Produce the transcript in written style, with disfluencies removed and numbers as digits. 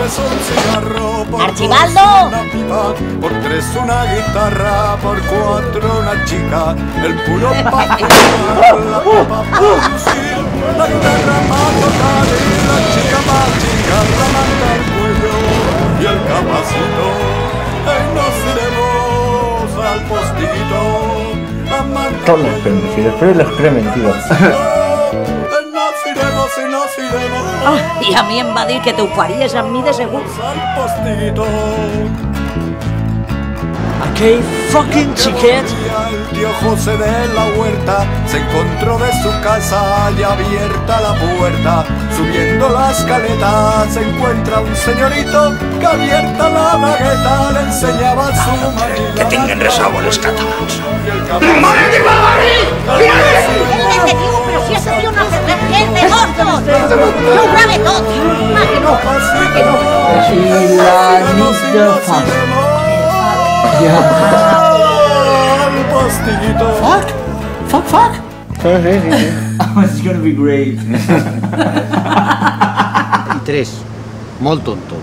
es un cigarro, por ¡Archibaldo! dos una pipa, por tres una guitarra, por cuatro una chica, el puro pa' fumar, la pipa pa' lucir, la guitarra pa' tocar y la chica pa' chingar la manta al cuello y el capacito. Nos iremos al postiguito a marcar Todos los permitidos, pero los prementidos. Nos iremos I a mi em va dir que t'ho faries amb mi de segur. al postiguito. Aquell fucking xiquet. El tío José de la Huerta se encontró de su casa ya abierta la puerta. Subiendo la escaleta se encuentra un señorito que abierta la bragueta le enseñaba a su marido. Que tinguen resago les catalans. Què te diu? Però si has de una cervesa de gordos! No ho grave tot! Ma que no! Ma que no! I la nit de fam. Al postiguito. Fuck. Sí. It's gonna be great. I 3. Molt tonto.